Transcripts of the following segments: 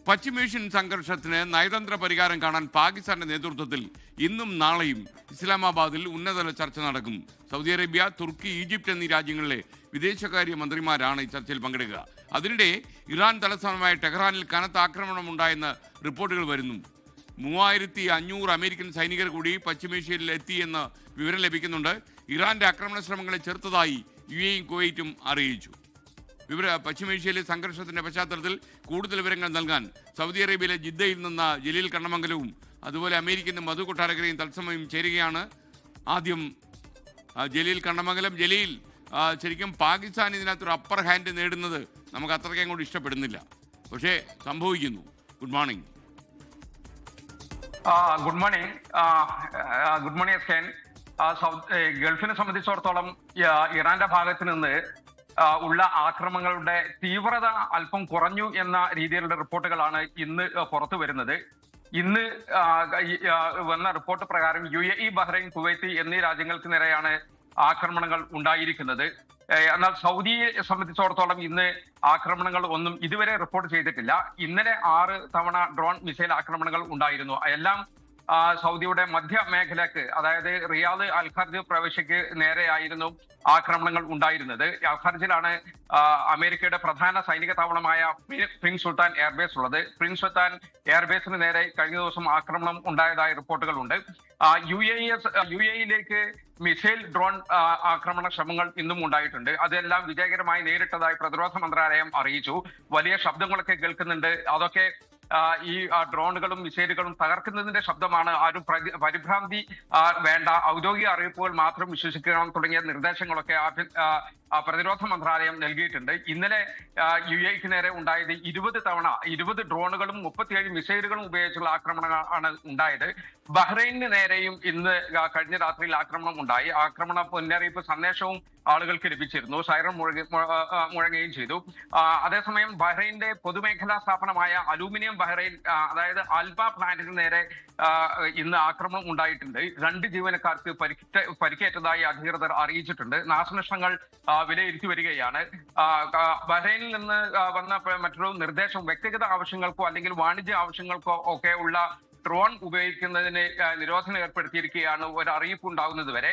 പശ്ചിമേഷ്യൻ സംഘർഷത്തിന് നയതന്ത്ര പരിഹാരം കാണാൻ പാകിസ്ഥാന്റെ നേതൃത്വത്തിൽ ഇന്നും നാളെയും ഇസ്ലാമാബാദിൽ ഉന്നതതല ചർച്ച നടക്കും. സൗദി അറേബ്യ, തുർക്കി, ഈജിപ്ത് എന്നീ രാജ്യങ്ങളിലെ വിദേശകാര്യ മന്ത്രിമാരാണ് ഈ ചർച്ചയിൽ പങ്കെടുക്കുക. അതിനിടെ ഇറാൻ തലസ്ഥാനമായ ടെഹ്റാനിൽ കനത്ത ആക്രമണം ഉണ്ടായെന്ന് റിപ്പോർട്ടുകൾ വരുന്നു. 3500 അമേരിക്കൻ സൈനികർ കൂടി പശ്ചിമേഷ്യയിൽ എത്തിയെന്ന് വിവരം ലഭിക്കുന്നുണ്ട്. ഇറാന്റെ ആക്രമണ ശ്രമങ്ങളെ ചെറുത്തതായി UAE-യും കുവൈറ്റും അറിയിച്ചു. പശ്ചിമേഷ്യയിലെ സംഘർഷത്തിന്റെ പശ്ചാത്തലത്തിൽ കൂടുതൽ വിവരങ്ങൾ നൽകാൻ സൗദി അറേബ്യയിലെ ജിദ്ദയിൽ നിന്ന് ജലീൽ കണ്ണമംഗലവും അതുപോലെ അമേരിക്കൻ മധു കൊട്ടാരക്കരയും തത്സമയം ചേരുകയാണ്. ആദ്യം ജലീൽ കണ്ണമംഗലം. ജലീൽ, ശരിക്കും പാകിസ്ഥാൻ ഇതിനകത്തൊരു അപ്പർ ഹാൻഡ് നേടുന്നത് നമുക്ക് അത്രയ്ക്ക് അങ്ങോട്ട് ഇഷ്ടപ്പെടുന്നില്ല, പക്ഷേ സംഭവിക്കുന്നു. Good morning. Good morning. Good morning എസ്കേൻ. ഗൾഫിനെ സംബന്ധിച്ചിടത്തോളം ഇറാന്റെ ഭാഗത്ത് നിന്ന് ഉള്ള ആക്രമണങ്ങളുടെ തീവ്രത അല്പം കുറഞ്ഞു എന്ന രീതിയിലുള്ള റിപ്പോർട്ടുകളാണ് ഇന്ന് പുറത്തു വരുന്നത്. ഇന്ന് വന്ന റിപ്പോർട്ട് പ്രകാരം UAE, ബഹ്റൈൻ, കുവൈത്ത് എന്നീ രാജ്യങ്ങൾക്ക് നേരെയാണ് ആക്രമണങ്ങൾ ഉണ്ടായിരിക്കുന്നത്. എന്നാൽ സൗദിയെ സംബന്ധിച്ചിടത്തോളം ഇന്ന് ആക്രമണങ്ങൾ ഒന്നും ഇതുവരെ റിപ്പോർട്ട് ചെയ്തിട്ടില്ല. ഇന്നലെ 6 തവണ ഡ്രോൺ മിസൈൽ ആക്രമണങ്ങൾ ഉണ്ടായിരുന്നു. എല്ലാം സൗദിയുടെ മധ്യ മേഖലക്ക്, അതായത് റിയാദ്, അൽഖർജ് പ്രവിശ്യക്ക് നേരെയായിരുന്നു ആക്രമണങ്ങൾ ഉണ്ടായിരുന്നത്. അൽഖർജിലാണ് അമേരിക്കയുടെ പ്രധാന സൈനിക താവളമായ പ്രിൻസ് സുൽത്താൻ എയർബേസ് ഉള്ളത്. പ്രിൻസ് സുൽത്താൻ എയർബേസിന് നേരെ കഴിഞ്ഞ ദിവസം ആക്രമണം ഉണ്ടായതായ റിപ്പോർട്ടുകളുണ്ട്. UAE-യിലേക്ക് മിസൈൽ, ഡ്രോൺ ആക്രമണ ശ്രമങ്ങൾ ഇന്നും ഉണ്ടായിട്ടുണ്ട്. അതെല്ലാം വിജയകരമായി നേരിട്ടതായി പ്രതിരോധ മന്ത്രാലയം അറിയിച്ചു. വലിയ ശബ്ദങ്ങളൊക്കെ കേൾക്കുന്നുണ്ട്. അതൊക്കെ ഈ ഡ്രോണുകളും മിസൈലുകളും തകർക്കുന്നതിന്റെ ശബ്ദമാണ്. ആരും പരിഭ്രാന്തി വേണ്ട, ഔദ്യോഗിക അറിയിപ്പുകൾ മാത്രം വിശ്വസിക്കണം തുടങ്ങിയ നിർദ്ദേശങ്ങളൊക്കെ പ്രതിരോധ മന്ത്രാലയം നൽകിയിട്ടുണ്ട്. ഇന്നലെ UAE-ക്ക് നേരെ ഉണ്ടായത് 20 തവണ 20 ഡ്രോണുകളും 37 മിസൈലുകളും ഉപയോഗിച്ചുള്ള ആക്രമണങ്ങളാണ് ഉണ്ടായത്. ബഹ്റൈനിന് നേരെയും ഇന്ന് കഴിഞ്ഞ രാത്രിയിൽ ആക്രമണം ഉണ്ടായി. ആക്രമണ മുന്നറിയിപ്പ് സന്ദേശവും ആളുകൾക്ക് ലഭിച്ചിരുന്നു. സൈറൺ മുഴങ്ങുകയും ചെയ്തു. അതേസമയം ബഹ്റൈനിന്റെ പൊതുമേഖലാ സ്ഥാപനമായ അലൂമിനിയം ബഹ്റൈൻ, അതായത് ആൽബ പ്ലാന്റിന് നേരെ ഇന്ന് ആക്രമണം ഉണ്ടായിട്ടുണ്ട്. 2 ജീവനക്കാർക്ക് പരിക്കേറ്റതായി അധികൃതർ അറിയിച്ചിട്ടുണ്ട്. നാശനഷ്ടങ്ങൾ വിലയിരുത്തി വരികയാണ്. ബഹ്റൈനിൽ നിന്ന് വന്ന മറ്റൊരു നിർദ്ദേശം, വ്യക്തിഗത ആവശ്യങ്ങൾക്കോ അല്ലെങ്കിൽ വാണിജ്യ ആവശ്യങ്ങൾക്കോ ഒക്കെ ഉള്ള ഡ്രോൺ ഉപയോഗിക്കുന്നതിന് നിരോധനം ഏർപ്പെടുത്തിയിരിക്കുകയാണ് ഒരു അറിയിപ്പ് ഉണ്ടാകുന്നത് വരെ.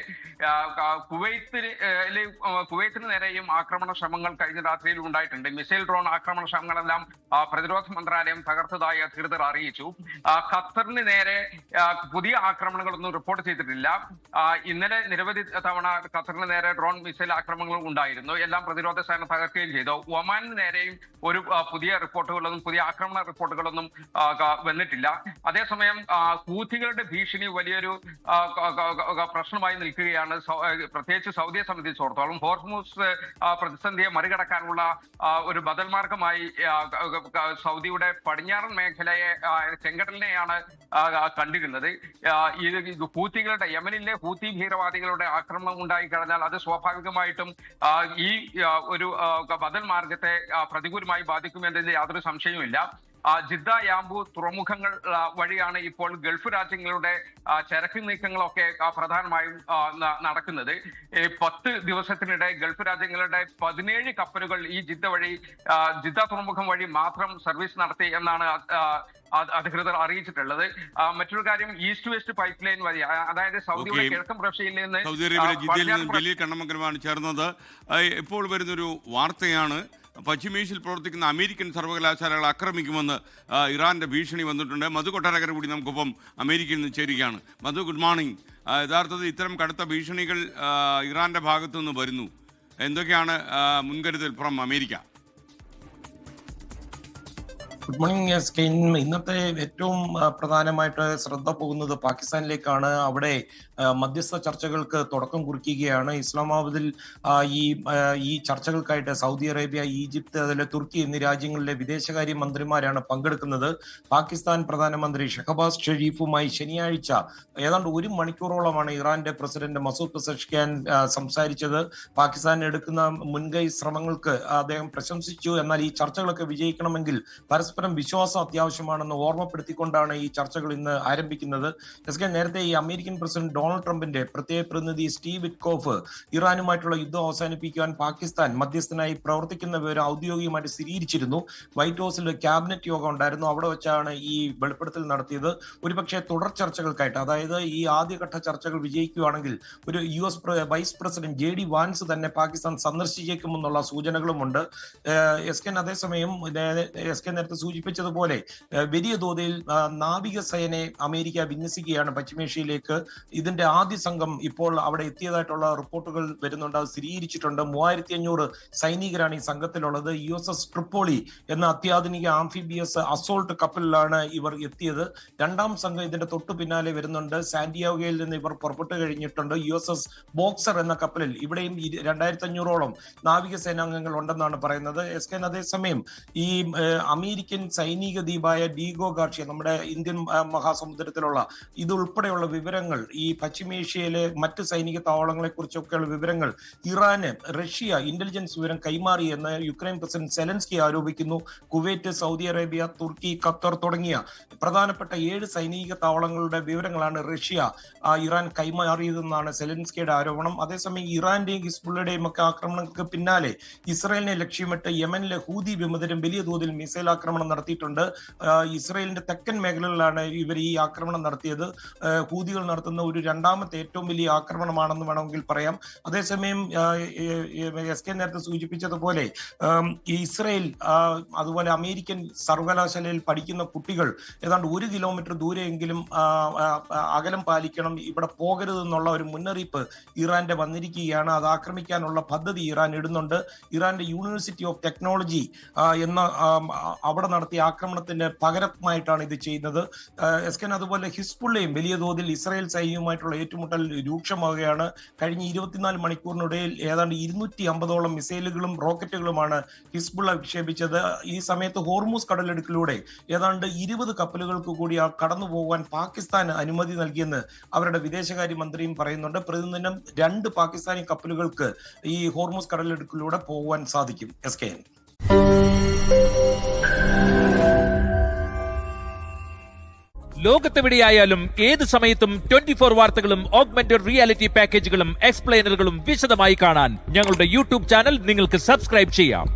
കുവൈത്തിന് നേരെയും ആക്രമണ ശ്രമങ്ങൾ കഴിഞ്ഞ രാത്രിയിൽ ഉണ്ടായിട്ടുണ്ട്. മിസൈൽ, ഡ്രോൺ ആക്രമണ ശ്രമങ്ങളെല്ലാം പ്രതിരോധ മന്ത്രാലയം തകർത്തതായി അധികൃതർ അറിയിച്ചു. ഖത്തറിന് നേരെ പുതിയ ആക്രമണങ്ങളൊന്നും റിപ്പോർട്ട് ചെയ്തിട്ടില്ല. ഇന്നലെ നിരവധി തവണ ഖത്തറിന് നേരെ ഡ്രോൺ, മിസൈൽ ആക്രമണങ്ങൾ ഉണ്ടായിരുന്നു. എല്ലാം പ്രതിരോധ സേന തകർക്കുകയും ചെയ്തു. ഒമാനിന് നേരെയും ഒരു പുതിയ റിപ്പോർട്ടുകളൊന്നും, പുതിയ ആക്രമണ റിപ്പോർട്ടുകളൊന്നും വന്നിട്ടില്ല. അതേസമയം ഹൂഥികളുടെ ഭീഷണി വലിയൊരു പ്രശ്നമായി നിൽക്കുകയാണ്. പ്രത്യേകിച്ച് സൗദിയെ സംബന്ധിച്ചിടത്തോളം ഹോർമുസ് പ്രതിസന്ധിയെ മറികടക്കാനുള്ള ഒരു ബദൽ മാർഗമായി സൗദിയുടെ പടിഞ്ഞാറൻ മേഖലയെ, ചെങ്കടലിനെയാണ് കണ്ടിരുന്നത്. ഹൂഥികളുടെ, യമനിലെ ഹൂഥി ഭീകരവാദികളുടെ ആക്രമണം ഉണ്ടായി കഴിഞ്ഞാൽ അത് സ്വാഭാവികമായിട്ടും ഈ ഒരു ബദൽ മാർഗത്തെ പ്രതികൂലമായി ബാധിക്കുമെന്നതിൽ യാതൊരു സംശയവുമില്ല. ജിദ്ദ, യാംബു തുറമുഖങ്ങൾ വഴിയാണ് ഇപ്പോൾ ഗൾഫ് രാജ്യങ്ങളുടെ ചരക്ക് നീക്കങ്ങളൊക്കെ പ്രധാനമായും നടക്കുന്നത്. 10 ദിവസത്തിനിടെ ഗൾഫ് രാജ്യങ്ങളുടെ 17 കപ്പലുകൾ ഈ ജിദ്ദ തുറമുഖം വഴി മാത്രം സർവീസ് നടത്തി എന്നാണ് അധികൃതർ അറിയിച്ചിട്ടുള്ളത്. മറ്റൊരു കാര്യം, ഈസ്റ്റ് വെസ്റ്റ് പൈപ്പ് ലൈൻ വഴി, അതായത് സൗദിയുടെ കിഴക്കൻ പ്രവിശ്യയിൽ നിന്ന്, സൗദി അറേബ്യയിലെ ജിദ്ദയിൽ നിന്ന് ജലീൽ കണ്ണമംഗലമാണ് ചേർന്നത്. ഇപ്പോൾ വരുന്നൊരു വാർത്തയാണ്, പശ്ചിമേഷ്യയിൽ പ്രവർത്തിക്കുന്ന അമേരിക്കൻ സർവകലാശാലകൾ ആക്രമിക്കുമെന്ന് ഇറാന്റെ ഭീഷണി വന്നിട്ടുണ്ട്. മധു കൊട്ടാരക്കര കൂടി നമുക്കൊപ്പം അമേരിക്കയിൽ നിന്ന് ചേരുകയാണ്. മധു, ഗുഡ് മോർണിംഗ്. യഥാർത്ഥത്തിൽ ഇത്തരം കടുത്ത ഭീഷണികൾ ഇറാന്റെ ഭാഗത്തു നിന്ന് വരുന്നു. എന്തൊക്കെയാണ് മുൻകരുതൽ from America? Good morning skein. ഇന്നത്തെ ഏറ്റവും പ്രധാനമായിട്ട് ശ്രദ്ധ പോകുന്നത് പാകിസ്ഥാനിലേക്കാണ്. അവിടെ മധ്യസ്ഥ ചർച്ചകൾക്ക് തുടക്കം കുറിക്കുകയാണ്. ഇസ്ലാമാബാദിൽ ഈ ചർച്ചകൾക്കായിട്ട് സൗദി അറേബ്യ, ഈജിപ്ത്, അതുപോലെ തുർക്കി എന്നീ രാജ്യങ്ങളിലെ വിദേശകാര്യ മന്ത്രിമാരാണ് പങ്കെടുക്കുന്നത്. പാകിസ്ഥാൻ പ്രധാനമന്ത്രി ഷഹബാസ് ഷെരീഫുമായി ശനിയാഴ്ച ഏതാണ്ട് 1 മണിക്കൂറോളമാണ് ഇറാന്റെ പ്രസിഡന്റ് മസൂദ് പെസഷ്കിയാൻ സംസാരിച്ചത്. പാകിസ്ഥാൻ എടുക്കുന്ന മുൻകൈ ശ്രമങ്ങൾക്ക് അദ്ദേഹം പ്രശംസിച്ചു. എന്നാൽ ഈ ചർച്ചകളൊക്കെ വിജയിക്കണമെങ്കിൽ പരസ്പരം പരസ്പരം വിശ്വാസം അത്യാവശ്യമാണെന്ന് ഓർമ്മപ്പെടുത്തിക്കൊണ്ടാണ് ഈ ചർച്ചകൾ ഇന്ന് ആരംഭിക്കുന്നത്. നേരത്തെ ഈ അമേരിക്കൻ പ്രസിഡന്റ് ഡൊണാൾഡ് ട്രംപിന്റെ പ്രത്യേക പ്രതിനിധി സ്റ്റീവ് വിറ്റ്കോഫ് ഇറാനുമായിട്ടുള്ള യുദ്ധം അവസാനിപ്പിക്കുവാൻ പാകിസ്ഥാൻ മധ്യസ്ഥനായി പ്രവർത്തിക്കുന്ന വിവരം ഔദ്യോഗികമായിട്ട് സ്ഥിരീകരിച്ചിരുന്നു. വൈറ്റ് ഹൗസിൽ ക്യാബിനറ്റ് യോഗം ഉണ്ടായിരുന്നു. അവിടെ വെച്ചാണ് ഈ വെളിപ്പെടുത്തൽ നടത്തിയത്. ഒരുപക്ഷെ തുടർ ചർച്ചകൾക്കായിട്ട്, അതായത് ഈ ആദ്യഘട്ട ചർച്ചകൾ വിജയിക്കുകയാണെങ്കിൽ ഒരു US vice president JD Vance തന്നെ പാകിസ്ഥാൻ സന്ദർശിച്ചേക്കുമെന്നുള്ള സൂചനകളുമുണ്ട്. അതേസമയം നേരത്തെ സൂചിപ്പിച്ചതുപോലെ വലിയ തോതിൽ നാവികസേനയെ അമേരിക്ക വിന്യസിക്കുകയാണ് പശ്ചിമേഷ്യയിലേക്ക്. ഇതിന്റെ ആദ്യ സംഘം ഇപ്പോൾ അവിടെ എത്തിയതായിട്ടുള്ള റിപ്പോർട്ടുകൾ വരുന്നുണ്ട്. അത് സ്ഥിരീകരിച്ചിട്ടുണ്ട്. 3500 സൈനികരാണ് ഈ സംഘത്തിലുള്ളത്. USS ട്രിപ്പോളി എന്ന അത്യാധുനിക ആംഫിബിയസ് അസോൾട്ട് കപ്പലിലാണ് ഇവർ എത്തിയത്. രണ്ടാം സംഘം ഇതിന്റെ തൊട്ടു പിന്നാലെ വരുന്നുണ്ട്. സാന്റിയാഗോയിൽ നിന്ന് ഇവർ പുറപ്പെട്ടു കഴിഞ്ഞിട്ടുണ്ട്. USS ബോക്സർ എന്ന കപ്പലിൽ ഇവിടെയും 2500ഓളം നാവികസേനാംഗങ്ങൾ ഉണ്ടെന്നാണ് പറയുന്നത്. അതേസമയം ഈ അമേരിക്കൻ സൈനിക ദ്വീപായ ഡീഗോ ഗാർഷ്യ, നമ്മുടെ ഇന്ത്യൻ മഹാസമുദ്രത്തിലുള്ള ഇതുൾപ്പെടെയുള്ള വിവരങ്ങൾ, ഈ പശ്ചിമേഷ്യയിലെ മറ്റ് സൈനിക താവളങ്ങളെ കുറിച്ചൊക്കെയുള്ള വിവരങ്ങൾ ഇറാന് റഷ്യ ഇന്റലിജൻസ് വിവരം കൈമാറി എന്ന് യുക്രൈൻ പ്രസിഡന്റ് സെലൻസ്കി ആരോപിക്കുന്നു. കുവൈറ്റ്, സൗദി അറേബ്യ, തുർക്കി, ഖത്തർ തുടങ്ങിയ പ്രധാനപ്പെട്ട 7 സൈനിക താവളങ്ങളുടെ വിവരങ്ങളാണ് റഷ്യ ഇറാൻ കൈമാറിയതെന്നാണ് സെലൻസ്കിയുടെ ആരോപണം. അതേസമയം ഇറാന്റെയും ഹിസ്ബുള്ളയുടെയും ഒക്കെ ആക്രമണങ്ങൾക്ക് പിന്നാലെ ഇസ്രായേലിനെ ലക്ഷ്യമിട്ട് യമനിലെ ഹൂതി വിമതരും വലിയ തോതിൽ മിസൈൽ ആക്രമണം നടത്തിയിട്ടുണ്ട്. ഇസ്രായേലിന്റെ തെക്കൻ മേഖലകളിലാണ് ഇവർ ഈ ആക്രമണം നടത്തിയത്. ഹൂതികൾ നടത്തുന്ന ഒരു രണ്ടാമത്തെ ഏറ്റവും വലിയ ആക്രമണമാണെന്ന് വേണമെങ്കിൽ പറയാം. അതേസമയം നേരത്തെ സൂചിപ്പിച്ചതുപോലെ ഇസ്രായേൽ അതുപോലെ അമേരിക്കൻ സർവകലാശാലയിൽ പഠിക്കുന്ന കുട്ടികൾ ഏതാണ്ട് 1 കിലോമീറ്റർ ദൂരെയെങ്കിലും അകലം പാലിക്കണം, ഇവിടെ പോകരുതെന്നുള്ള ഒരു മുന്നറിയിപ്പ് ഇറാന്റെ വന്നിരിക്കുകയാണ്. അത് ആക്രമിക്കാനുള്ള പദ്ധതി ഇറാൻ ഇടുന്നുണ്ട്. ഇറാന്റെ യൂണിവേഴ്സിറ്റി ഓഫ് ടെക്നോളജി എന്ന അവിടെ നടത്തിയ ആക്രമണത്തിന് പകരമായിട്ടാണ് ഇത് ചെയ്യുന്നത്. അതുപോലെ ഹിസ്ബുള്ളയും വലിയ തോതിൽ ഇസ്രായേൽ സൈന്യവുമായിട്ടുള്ള ഏറ്റുമുട്ടൽ രൂക്ഷമാവുകയാണ്. കഴിഞ്ഞ 24 മണിക്കൂറിനിടയിൽ ഏതാണ്ട് 250ഓളം മിസൈലുകളും റോക്കറ്റുകളുമാണ് ഹിസ്ബുള്ള വിക്ഷേപിച്ചത്. ഈ സമയത്ത് ഹോർമൂസ് കടലിടുക്കിലൂടെ ഏതാണ്ട് 20 കപ്പലുകൾക്ക് കൂടി കടന്നു പോകാൻ പാകിസ്ഥാൻ അനുമതി നൽകിയെന്ന് അവരുടെ വിദേശകാര്യ മന്ത്രിയും പറയുന്നുണ്ട്. പ്രതിദിനം 2 പാകിസ്ഥാനി കപ്പലുകൾക്ക് ഈ ഹോർമൂസ് കടലിടുക്കിലൂടെ പോകുവാൻ സാധിക്കും. ലോകത്തെവിടെയായാലും ഏത് സമയത്തും 24 വാർത്തകളും ഓഗ്മെന്റഡ് റിയാലിറ്റി പാക്കേജുകളും എക്സ്പ്ലെയിനറുകളും വിശദമായി കാണാൻ ഞങ്ങളുടെ YouTube ചാനൽ നിങ്ങൾക്ക് സബ്സ്ക്രൈബ് ചെയ്യാം.